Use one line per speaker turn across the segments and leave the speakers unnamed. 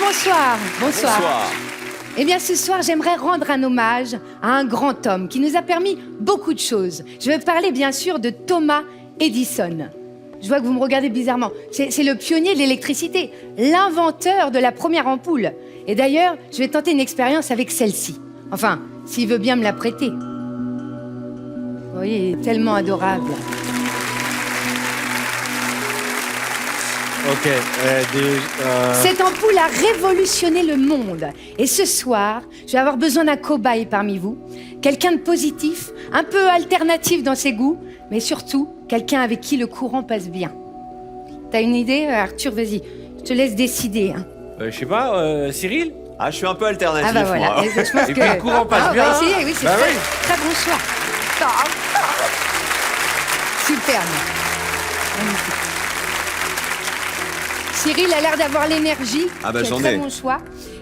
bonsoir. Bonsoir.
Bonsoir.
Eh bien, ce soir, j'aimerais rendre un hommage à un grand homme qui nous a permis beaucoup de choses. Je vais parler, bien sûr, de Thomas Edison. Je vois que vous me regardez bizarrement. C'est le pionnier de l'électricité, l'inventeur de la première ampoule. Et d'ailleurs, je vais tenter une expérience avec celle-ci. Enfin, s'il veut bien me la prêter. Vous voyez, il est tellement adorable.
Ok.
Cette ampoule a révolutionné le monde. Et ce soir, je vais avoir besoin d'un cobaye parmi vous. Quelqu'un de positif, un peu alternatif dans ses goûts, mais surtout, quelqu'un avec qui le courant passe bien. T'as une idée, Arthur? Vas-y, je te laisse décider. Hein.
Je sais pas, Cyril?
Ah, je suis un peu alternatif,
Ah bah voilà,
moi.
et je pense
Et
que...
puis le courant passe
on
bien.
va essayer, oui, c'est
Bah
très,
oui.
très bon choix. Superbe. Magnifique. Cyril a l'air d'avoir l'énergie.
Ah bah,
c'est un
j'en
très
ai.
bon choix.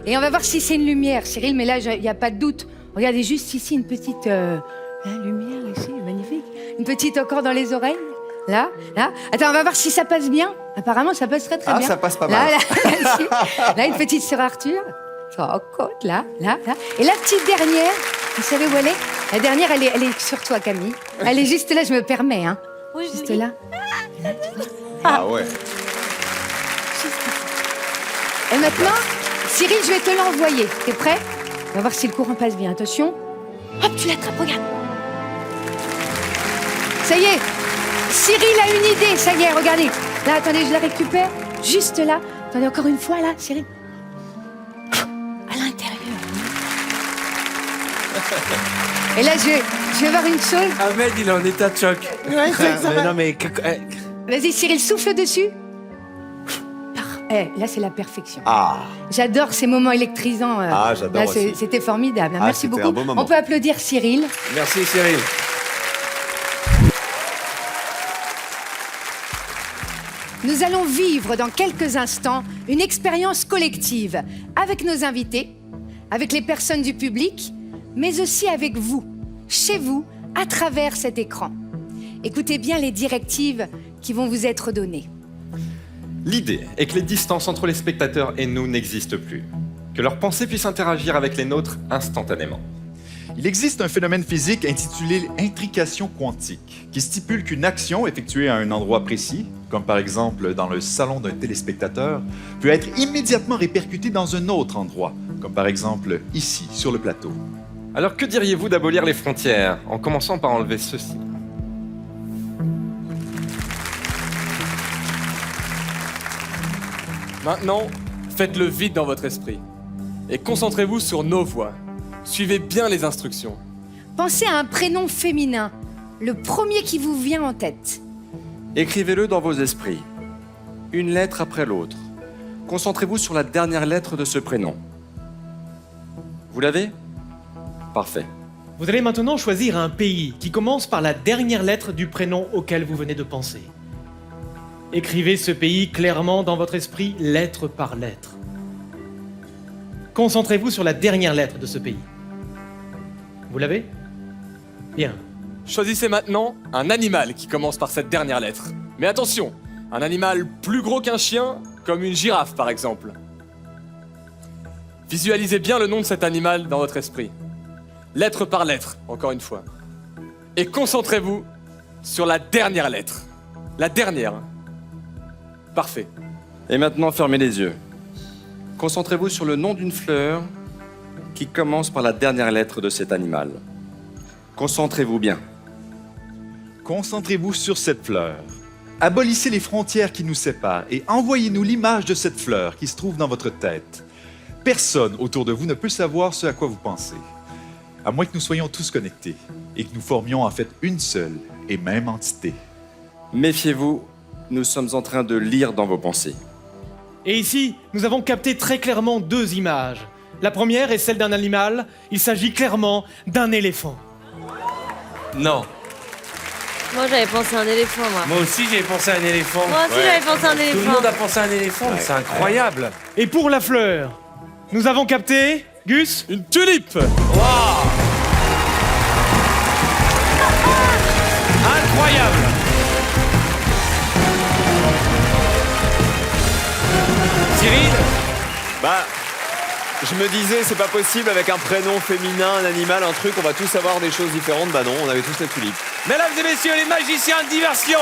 Et on va voir si c'est une lumière, Cyril, mais là, il n'y a pas de doute. Regardez juste ici une petite lumière, ici, magnifique. Une petite encore dans les oreilles. Là, là. Attends, on va voir si ça passe bien. Apparemment, ça passe très très
Ah,
bien.
ça passe pas
Là,
mal.
là, ici. Là, une petite sur Arthur. Sur la côte, là, là, là. Et la petite dernière, vous savez où elle est? La dernière, elle est sur toi, Camille. Elle est juste là, je me permets, hein.
Oui,
Juste là. Là, tu vois.
Ah ouais.
Et maintenant, Cyril, je vais te l'envoyer. T'es prêt? On va voir si le courant passe bien. Attention. Hop, tu l'attrapes, regarde. Ça y est. Cyril a une idée, ça y est, regardez. Là, attendez, je la récupère. Juste là. Attendez, encore une fois, là, Cyril. À l'intérieur. Et là, je vais voir une chose.
Ahmed, il est en état de choc.
Ouais,
Mais non, mais...
Vas-y, Cyril, souffle dessus. Là, c'est la perfection.
Ah,
J'adore ces moments électrisants.
Ah, j'adore
Là,
aussi.
c'était formidable.
Ah,
Merci
c'était
beaucoup.
un beau moment.
On peut applaudir Cyril.
Merci, Cyril.
Nous allons vivre dans quelques instants une expérience collective avec nos invités, avec les personnes du public, mais aussi avec vous, chez vous, à travers cet écran. Écoutez bien les directives qui vont vous être données.
L'idée est que les distances entre les spectateurs et nous n'existent plus, que leurs pensées puissent interagir avec les nôtres instantanément.
Il existe un phénomène physique intitulé intrication quantique, qui stipule qu'une action effectuée à un endroit précis, comme par exemple dans le salon d'un téléspectateur, peut être immédiatement répercutée dans un autre endroit, comme par exemple ici, sur le plateau.
Alors que diriez-vous d'abolir les frontières, en commençant par enlever ceci?
Maintenant, faites le vide dans votre esprit et concentrez-vous sur nos voix. Suivez bien les instructions.
Pensez à un prénom féminin, le premier qui vous vient en tête.
Écrivez-le dans vos esprits, une lettre après l'autre. Concentrez-vous sur la dernière lettre de ce prénom. Vous l'avez? Parfait.
Vous allez maintenant choisir un pays qui commence par la dernière lettre du prénom auquel vous venez de penser. Écrivez ce pays clairement dans votre esprit, lettre par lettre. Concentrez-vous sur la dernière lettre de ce pays. Vous l'avez? Bien.
Choisissez maintenant un animal qui commence par cette dernière lettre. Mais attention, un animal plus gros qu'un chien, comme une girafe par exemple. Visualisez bien le nom de cet animal dans votre esprit. Lettre par lettre, encore une fois. Et concentrez-vous sur la dernière lettre. La dernière. Parfait.
Et maintenant, fermez les yeux. Concentrez-vous sur le nom d'une fleur qui commence par la dernière lettre de cet animal. Concentrez-vous bien.
Concentrez-vous sur cette fleur. Abolissez les frontières qui nous séparent et envoyez-nous l'image de cette fleur qui se trouve dans votre tête. Personne autour de vous ne peut savoir ce à quoi vous pensez, à moins que nous soyons tous connectés et que nous formions en fait une seule et même entité.
Méfiez-vous, nous sommes en train de lire dans vos pensées.
Et ici, nous avons capté très clairement deux images. La première est celle d'un animal. Il s'agit clairement d'un éléphant.
Non.
Moi, j'avais pensé à un éléphant, moi.
Moi aussi, j'ai pensé à un éléphant.
Moi aussi, j'avais pensé à un
Tout le
éléphant.
monde a pensé à un éléphant, mais c'est incroyable.
Et pour la fleur, nous avons capté, Gus,
Une tulipe.
Incroyable. Cyril,
Bah, je me disais, c'est pas possible avec un prénom féminin, un animal, un truc, on va tous avoir des choses différentes. Bah non, on avait tous la tulipe.
Mesdames et messieurs, les magiciens de diversion.